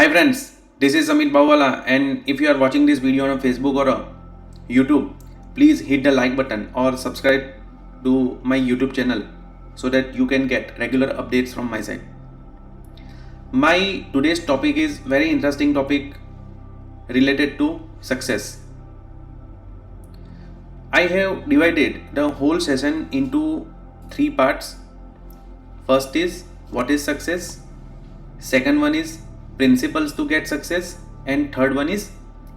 Hi friends, this is Amit Bawala, and if you are watching this video on Facebook or YouTube, please hit the like button or subscribe to my YouTube channel so that you can get regular updates from my side. My today's topic is very interesting topic related to success. I have divided the whole session into three parts. First is what is success, second one is principles to get success, and third one is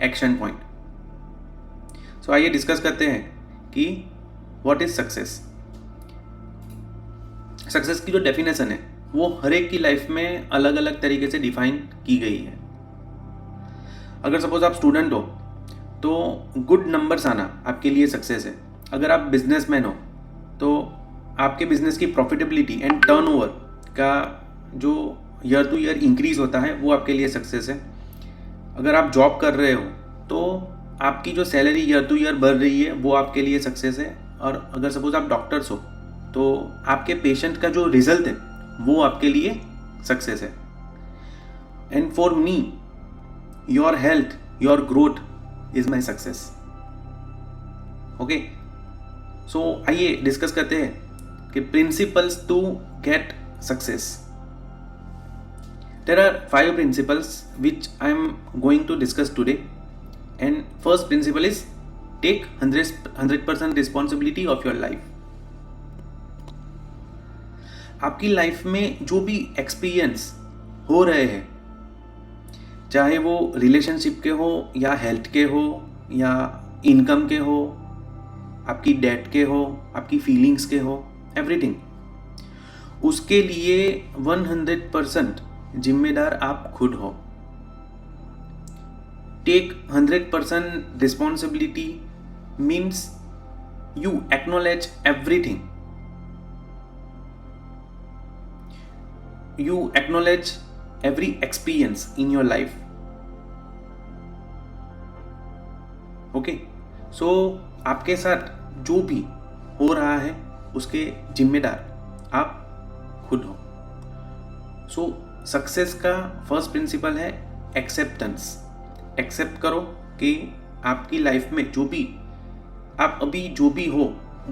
action point. So आइए discuss करते हैं कि what is success. Success की जो definition है वो हर एक की लाइफ में अलग अलग तरीके से डिफाइन की गई है. अगर सपोज आप स्टूडेंट हो तो गुड नंबर्स आना आपके लिए सक्सेस है. अगर आप बिजनेसमैन हो तो आपके बिजनेस की प्रॉफिटेबिलिटी एंड टर्नओवर का जो ईयर टू ईयर इंक्रीज होता है वो आपके लिए सक्सेस है. अगर आप जॉब कर रहे हो तो आपकी जो सैलरी ईयर टू ईयर बढ़ रही है वो आपके लिए सक्सेस है. और अगर सपोज आप डॉक्टर्स हो तो आपके पेशेंट का जो रिजल्ट है वो आपके लिए सक्सेस है. And for me your health, your growth is my success. Okay, so आइए डिस्कस करते हैं कि principles to get success. There are 5 principles which I am going to discuss today. And first principle is take 100% responsibility of your life. आपकी life में जो भी experience हो रहे हैं, चाहे वो रिलेशनशिप के हो या हेल्थ के हो या इनकम के हो, आपकी डेट के हो, आपकी फीलिंग्स के हो, एवरीथिंग, उसके लिए 100% जिम्मेदार आप खुद हो. Take 100% responsibility means you acknowledge everything. You acknowledge every experience in your life. Okay, so आपके साथ जो भी हो रहा है उसके जिम्मेदार आप खुद हो. सो सक्सेस का फर्स्ट प्रिंसिपल है एक्सेप्टेंस. एक्सेप्ट करो कि आपकी लाइफ में जो भी आप अभी जो भी हो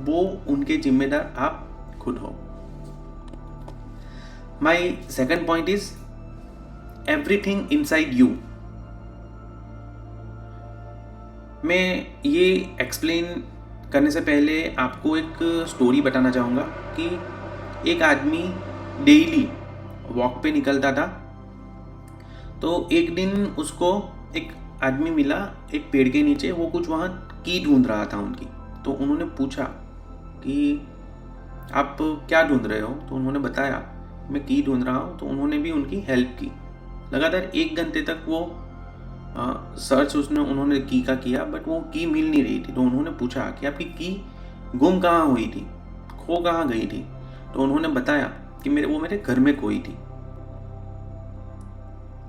वो उनके जिम्मेदार आप खुद हो. My second point is everything inside you. मैं ये एक्सप्लेन करने से पहले आपको एक स्टोरी बताना चाहूँगा कि एक आदमी डेली वॉक पे निकलता था. तो एक दिन उसको एक आदमी मिला एक पेड़ के नीचे. वो कुछ वहाँ की ढूंढ रहा था उनकी. तो उन्होंने पूछा कि आप क्या ढूंढ रहे हो. तो उन्होंने बताया मैं की ढूंढ रहा हूँ. तो उन्होंने भी उनकी हेल्प की. लगातार 1 घंटे तक वो सर्च उन्होंने की का किया, बट वो की मिल नहीं रही थी. तो उन्होंने पूछा कि आपकी की गुम कहाँ हुई थी, खो कहाँ गई थी. तो उन्होंने बताया कि वो मेरे घर में खोई थी.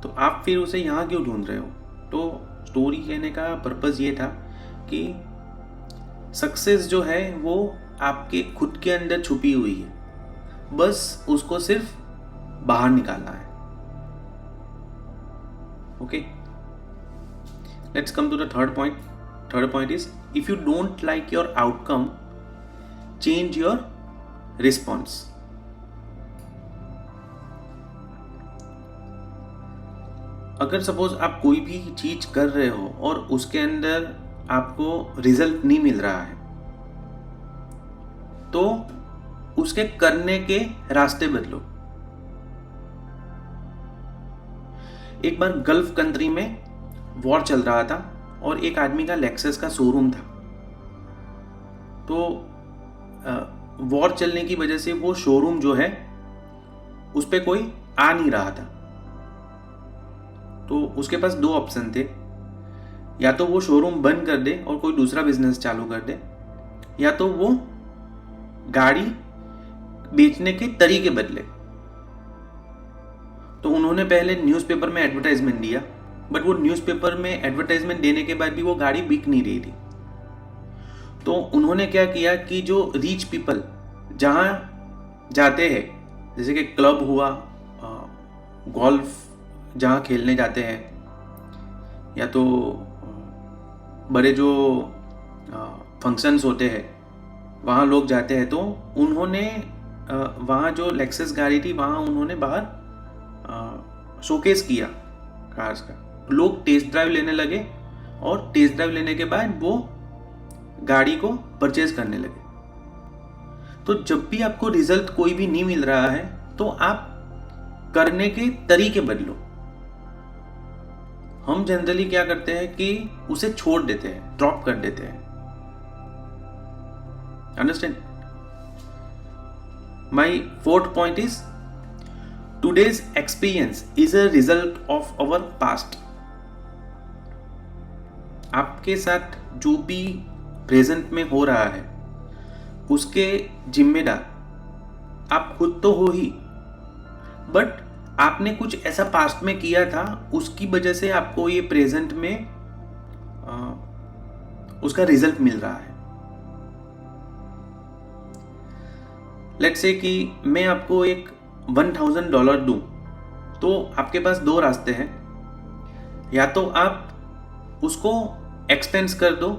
तो आप फिर उसे यहाँ क्यों ढूंढ रहे हो. तो स्टोरी कहने का पर्पस ये था कि सक्सेस जो है वो आपके खुद के अंदर छुपी हुई है, बस उसको सिर्फ बाहर निकालना है. Okay, let's come to the third point. Third point is if you don't like your outcome, change your response. अगर सपोज आप कोई भी चीज कर रहे हो और उसके अंदर आपको रिजल्ट नहीं मिल रहा है तो उसके करने के रास्ते बदलो. एक बार गल्फ कंट्री में वॉर चल रहा था और एक आदमी का लेक्सस का शोरूम था. तो वॉर चलने की वजह से वो शोरूम जो है उस पे कोई आ नहीं रहा था. तो उसके पास 2 ऑप्शन थे. या तो वो शोरूम बंद कर दे और कोई दूसरा बिजनेस चालू कर दे, या तो वो गाड़ी बेचने के तरीके बदले. तो उन्होंने पहले न्यूज़पेपर में एडवर्टाइजमेंट दिया, बट वो न्यूज़पेपर में एडवर्टाइजमेंट देने के बाद भी वो गाड़ी बिक नहीं रही थी. तो उन्होंने क्या किया कि जो रिच पीपल जहाँ जाते हैं, जैसे कि क्लब हुआ, गोल्फ जहाँ खेलने जाते हैं या तो बड़े जो फंक्शंस होते हैं वहाँ लोग जाते हैं, तो उन्होंने वहाँ जो लेक्सस गाड़ी थी वहाँ उन्होंने बाहर शोकेस किया कार्स का। लोग टेस्ट ड्राइव लेने लगे और टेस्ट ड्राइव लेने के बाद वो गाड़ी को परचेज करने लगे। तो जब भी आपको रिजल्ट कोई भी नहीं मिल रहा है तो आप करने के तरीके बदलो। हम जनरली क्या करते हैं कि उसे छोड़ देते हैं, ड्रॉप कर देते हैं। Understand? My fourth point is today's experience is a result of our past. आपके साथ जो भी प्रेजेंट में हो रहा है उसके जिम्मेदार आप खुद तो हो ही, बट आपने कुछ ऐसा पास्ट में किया था, उसकी वजह से आपको ये प्रेजेंट में उसका रिजल्ट मिल रहा है। लेट्स से कि मैं आपको एक $1000 दूं, तो आपके पास दो रास्ते हैं। या तो आप उसको एक्सपेंस कर दो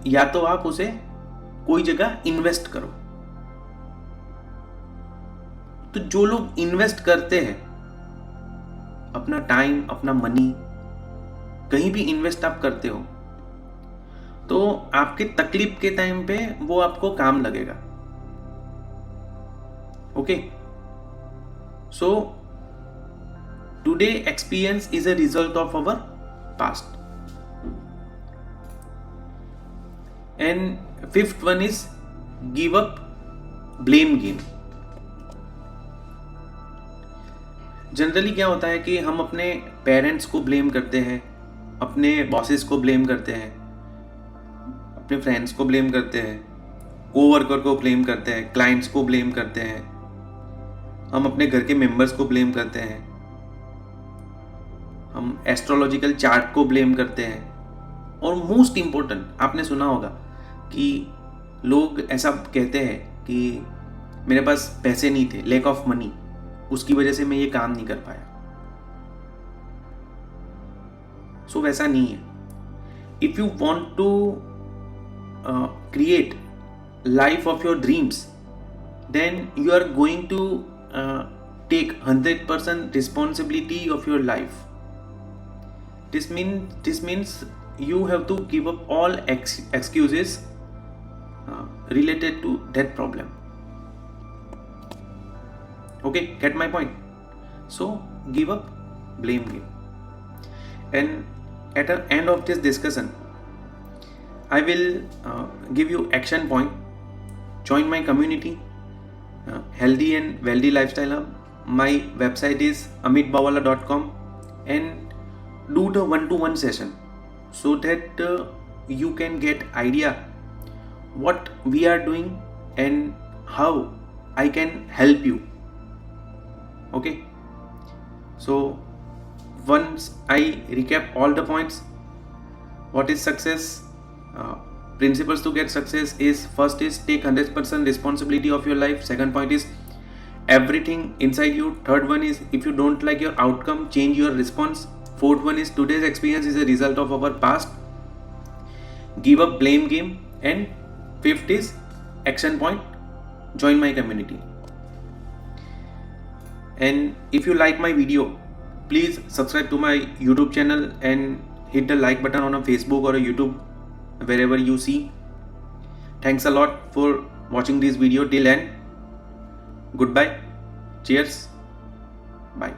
या तो आप उसे कोई जगह इन्वेस्ट करो। तो जो लोग इन्वेस्ट करते हैं अपना टाइम, अपना मनी, कहीं भी इन्वेस्ट आप करते हो तो आपके तकलीफ के टाइम पे वो आपको काम लगेगा। Okay, so today experience is a result of our past. And fifth one is give up blame game. Generally क्या होता है कि हम अपने पेरेंट्स को ब्लेम करते हैं, अपने बॉसेस को ब्लेम करते हैं, अपने फ्रेंड्स को ब्लेम करते हैं, कोवर्कर को ब्लेम करते हैं, क्लाइंट्स को ब्लेम करते हैं, हम अपने घर के मेंबर्स को ब्लेम करते हैं, हम एस्ट्रोलॉजिकल चार्ट को ब्लेम करते हैं। और मोस्ट इम्पोर्टेंट, आपने सुना होगा कि लोग ऐसा कहते हैं कि मेरे पास पैसे नहीं थे, लैक ऑफ मनी, उसकी वजह से मैं ये काम नहीं कर पाया। सो वैसा नहीं है। If you want to create life of your dreams, then you are going to take 100% responsibility of your life. This means you have to give up all excuses related to that problem. Okay, get my point? So give up blame game. And at the end of this discussion, I will give you action point. Join my community, Healthy and Wealthy Lifestyle Hub. My website is amitbawala.com, and do the one-to-one session so that you can get idea what we are doing and how I can help you. Okay, so once I recap all the points, what is success? Principles to get success is, first is take 100% responsibility of your life. Second point is everything inside you. Third one is if you don't like your outcome, change your response. Fourth one is today's experience is a result of our past. Give up blame game. And fifth is action point, join my community. And if you like my video, please subscribe to my YouTube channel and hit the like button on a Facebook or a YouTube, wherever you see. Thanks a lot for watching this video till end. Goodbye. Cheers. Bye.